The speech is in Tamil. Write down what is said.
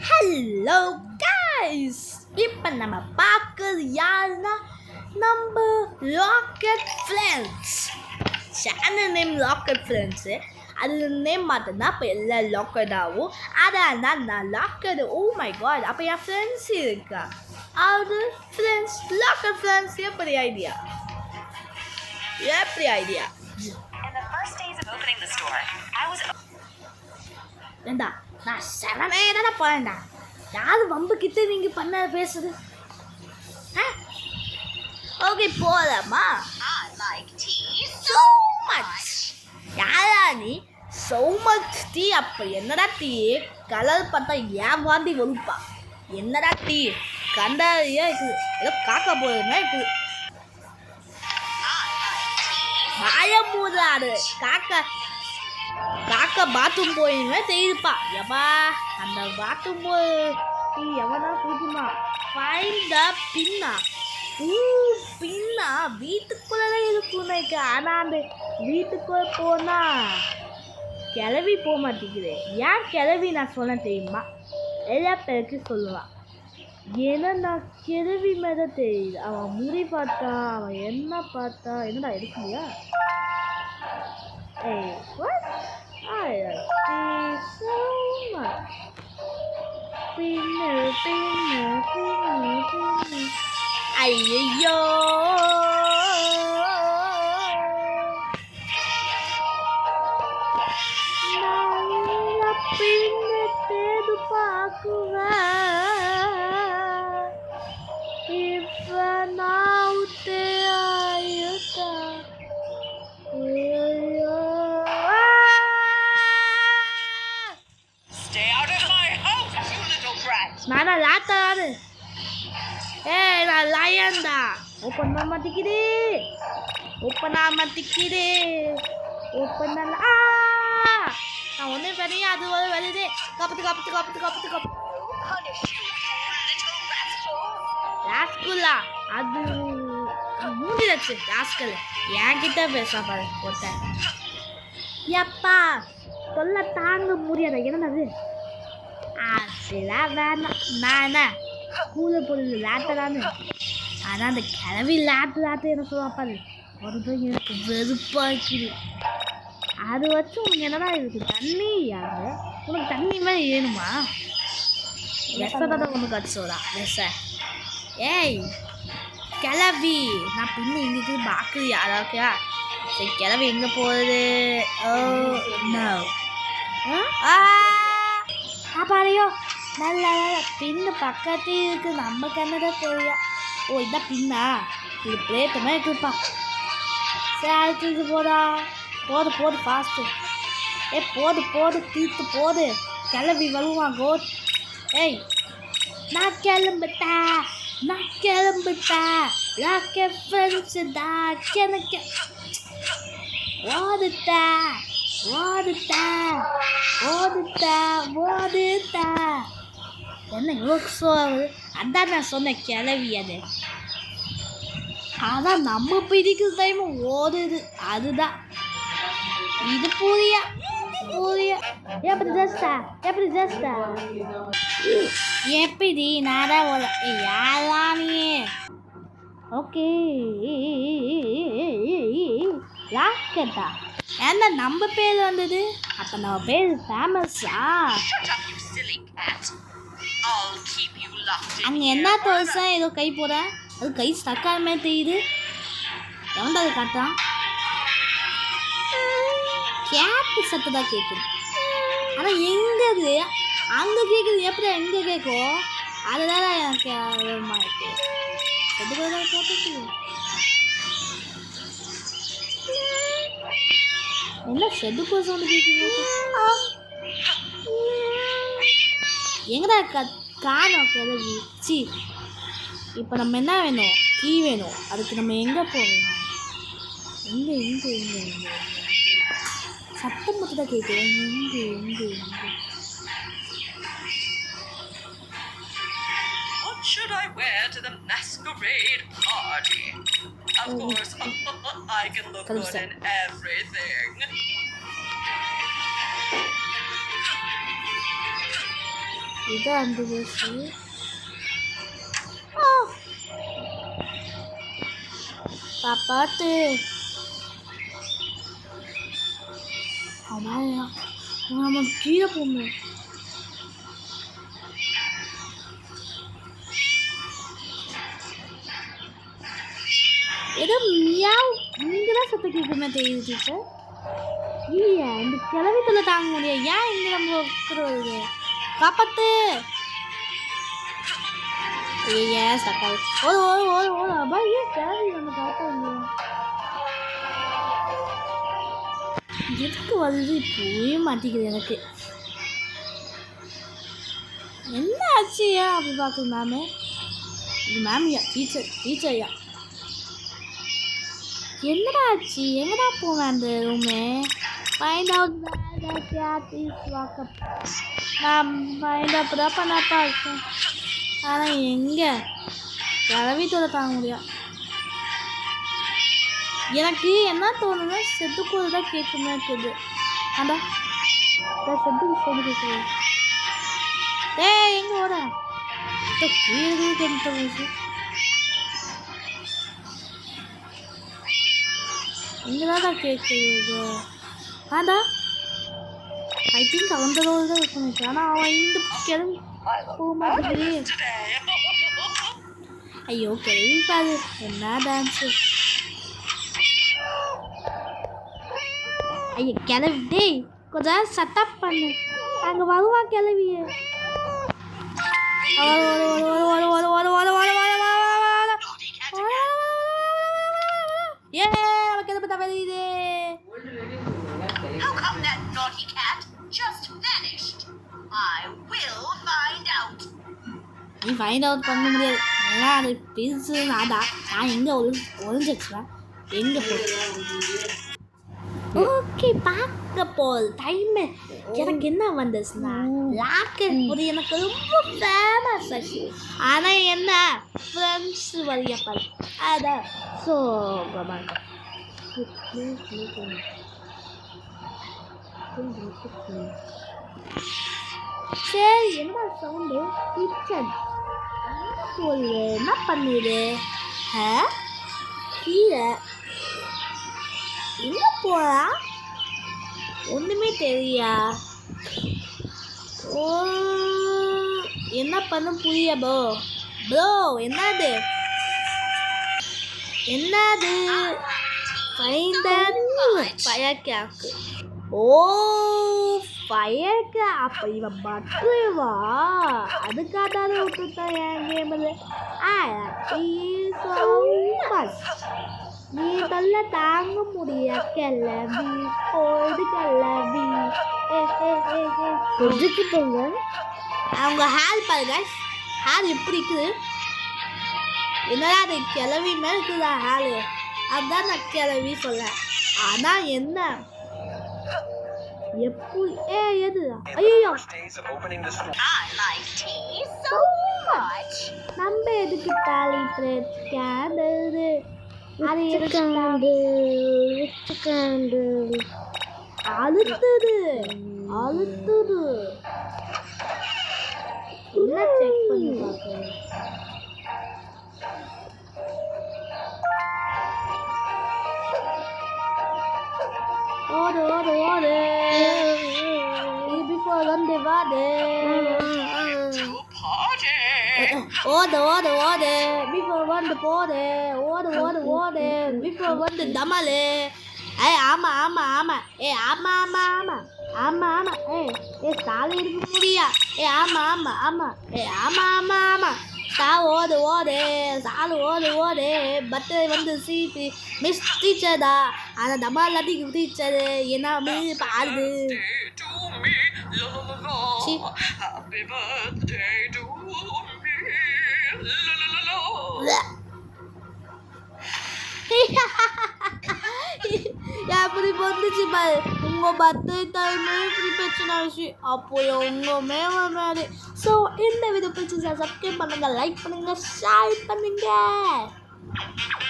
ஹலோ guys, இப்போ நம்ம பார்க்குறது யாருன்னா நம்ம rocket friends. Channel name rocket friends. அதில் நேம் மாற்றினா இப்போ எல்லாம் லாக்கெட் ஆகும். அதான் நான் லாக்கெட். ஓ மை காட், அப்போ என் ஃப்ரெண்ட்ஸ் இருக்கா? அது ஃப்ரெண்ட்ஸ், லாக்கெட் ஃப்ரெண்ட்ஸ். எப்படி ஐடியா? ஏண்டா நான் செவனே தானே போகிறேன்டா. யார் வம்புக்கிட்ட நீங்கள் பண்ண பேசுது? ஓகே போகலாமா? So much. யாரா நீ? So much tea. அப்போ என்னடா டீ கலர் பார்த்தா ஏன் வாந்தி ஒழுப்பா? என்னடா டீ கண்டாரியா இருக்குது? ஏதோ காக்கா போதுன்னா இருக்குது. வாயமூடாது காக்கா. காக்கா பாத்ரூம் போயிருந்தா தெரியுதுப்பா. எவா அந்த பாத்ரூம் போய் எவனா பிடிக்குமா? ஃபைன் த பின்னா. பின்னா வீட்டுக்குள்ளே இருக்குன்னு. ஆனால் அந்த வீட்டுக்குள்ளே போனால் கிளவி போக மாட்டேங்குது. ஏன் கிளவி நான் சொல்ல தெரியுமா? எல்லா பேருக்கு சொல்லுவான். ஏன்னா நான் கிளவி மேலே தெரியுது. அவன் முடி பார்த்தா, அவன் என்ன பார்த்தா என்னடா எடுக்கலையா? Hey, what? I like so much. Pinner. ஐயோ நான் பின்ன தேடு பார்க்குவேன். இப்ப நான் ஆயுதா. நானா லாத்தாரு. நான் லயன்டா. ஓப்பன் மாட்டிக்கிது. நான் ஒன்றும் பெரிய அது ஒரு வருது. கப்பத்து ராஸ்குல்லா. அது மூடிடுச்சு ராஸ்கல். என்கிட்ட பேச பாரு போட்டேன். எப்பா சொல்ல தாங்க முடியாத என்னது? அதெல்லாம் வேணாம். நான் என்ன கூல பொருள் லேட்டரானு. ஆனால் அந்த கிளவி லேட்டு என்ன சொல்லுவாப்பாரு? ஒரு தான் எனக்கு வெறுப்பாக்குது. அது வச்சு உனக்கு என்னடா இருக்கு? தண்ணி யாரு? உனக்கு தண்ணி மாதிரி வேணுமா? விஷத்தை உனக்கு அடிச்சோடா விஷ. ஏய் கிளவி, நான் பின்ன இன்னைக்கு பார்க்குது யாராக்கா? சரி கிளவி எங்கே போகுது? பாறையோ நல்ல பின்னு பக்கத்து இருக்கு. நம்ம கண்ணதான் தெரியும். ஓ இதான் பின்னா. இது பிளேட்டுமே இருக்குப்பா. சரி அடுத்து இது போது ஃபாஸ்ட்டு. போது தீர்த்து போது. கிளம்பி வருவான் கோட். ஏய் நான் கிளம்பிட்டேன். ராக்கெட் ஃப்ரெண்ட்ஸு தான் எனக்கு. ஓடுட்டா. என்ன யோசிச்சு? அதான் நான் சொன்னேன் கிளவி அது. ஆனால் நம்ம பிடிக்கிற டைம் ஓடுது. அதுதான் இது. புரியா எப்படி நான் ஓட யாரா நீ? ஓகே ராக்கெட்டா? ஏன்னா நம்ம பேர் வந்தது. அப்போ நம்ம பேர் ஃபேமஸா? அங்கே என்ன தோசை ஏதோ கை போட. அது கை ஸ்டக்கான மாதிரி தெரியுது. எவன்டா அது காட்டான்? கேட்டு சத்து தான் கேட்குது. ஆனால் எங்கே அது அங்கே கேட்குது? எப்படி எங்கே கேட்கும்? அதுதான் எனக்கு இருக்கு. என்ன செதுக்கோ சவுண்டு கேட்குது? எங்கடா காணோம் கிளவி? சி இப்போ நம்ம என்ன வேணும்? கீ வேணும். அதுக்கு நம்ம எங்கே போகணும்? எங்கே சத்தம் மட்டும் தான் கேட்குறேன். எங்கே What should I wear to the masquerade party? Of course, I can look good in everything. இது அந்த பஸ். காப்பாத்து. அம்மாயா நம்ம கீழே போகணும். ஏதோ மியாவ் இங்கதான் சத்தம் கேட்குமே தெரியுது டீச்சர். இல்லையா இந்த கிளவிக்குள்ள தாங்க முடியாது. ஏன் இங்க நம்ம உட்காருவது? காப்பாத்து. ஏ சக்காது. ஓடு ஓடு ஓடு ஓடு. அப்பா ஏன் கிளவி நம்ம காப்பாங்க எதுக்கு வருது போயே மாட்டிக்குது எனக்கு. என்ன ஆச்சு? ஏன் அப்படி பார்க்குது மேமு? இது மேம்யா டீச்சர்யா. என்னடா ஆச்சு? எங்கடா போவேன் அந்த ரூமு? ஃபைண்ட் அவுட் நான் ஃபைண்ட் அப் தான் பண்ணப்பா இருக்கேன். ஆனால் எங்கே கிளவித்தோட தாங்க முடியாது. எனக்கு என்ன தோணுன்னா செத்துக்கூட தான் கேட்குமே இருக்குது. அதான் செத்து கேட்குது. எங்கே ஓட கீழே கேட்டு இங்கதான் கேட்குது. அதான் ஐ திங்க் அந்த ரோல் தான் இருக்கணும். ஆனால் அவன் இந்த கிளம்பி போக மாட்டேங்குது. ஐயோ கிளம்பி பாரு என்ன டான்ஸு. ஐயோ கிளவி டேய் கொஞ்சம் சட்டப் பண்ணு. அங்கே வருவா கிளவிய. How come that naughty cat just vanished? I will find out. நீ ஃபைண்ட் அவுட் பண்ண முடியாது. ஏன்னா அது பெருசு. நான் எங்கே ஒளிஞ்சிச்சுவேன் எங்கே போ. ஓகே பார்க்க போகுது டைமு. எனக்கு என்ன வந்துச்சுன்னா லாக்கர் போது எனக்கு ரொம்ப ஃபேமஸ் ஆச்சு. ஆனால் என்ன ஃப்ரெண்ட்ஸ் வழியாக பாரு அதான் ஸோ சரி என்ன சவுண்டு கிச்சன் ஒரு என்ன பண்ணுது? கீழே எங்கே போகிறா ஒன்றுமே தெரியா. ஓ என்ன பண்ண புரிய ப்ரோ என்னது ஃபயர் கேக்கு. ஓ ஃபயர் கே அப்போ இவன் பட்டுவா அதுக்காக தான் விட்டுட்டான் என் கேமில். நீ தொல்ல தாங்க முடிய கிளம்பி போது கிளம்பி கொஞ்சிட்டு போங்க. அவங்க ஹேர் பாருங்க ஹேர் எப்படி இருக்குது. என்னடா அது கிளவி மேலே இருக்குதா ஹேரு? அதுதான் நான் கிளவி சொல்ல. ஆனால் என்ன எப்படி எதுதான்? ஐயோ நம்ம எதுக்கு தாலி கேண்டது அது அழுத்துது என்ன செக் பண்ணி பார்க்க. ஓடு ஓடு ஓடு பிஃபோர் வந்து வாடு. ஓடு ஓடு ஓடு பிஃபோர் வந்து போடு. ஓடு ஓடு ஓடு பிஃபோர் வந்து தமலு. ஆமா ஆமா ஆமா ஆமா ஆமா ஆமா ஆமா ஆமா சாலை இருக்க முடியா? ஆமா ஆமா ஆமா ஆமா ஆமா ஆமா சா ஓடு ஓடு சாலு ஓடு ஓடு. பட்டு வந்து சீட்டு மிஸ் டீச்சர் தான். ஆனால் தமால் அதிகம் டீச்சரு என்ன மீது பாருது. எப்படி வந்துச்சு பாரு உங்கள் பர்த்டே டைமே இப்படி பிரச்சனை ஆச்சு. அப்போ உங்கமே வராது. ஸோ இந்த வீடியோ பிடிச்சி சப்ஸ்கிரைப் பண்ணுங்கள், லைக் பண்ணுங்கள், ஷேர் பண்ணுங்கள்.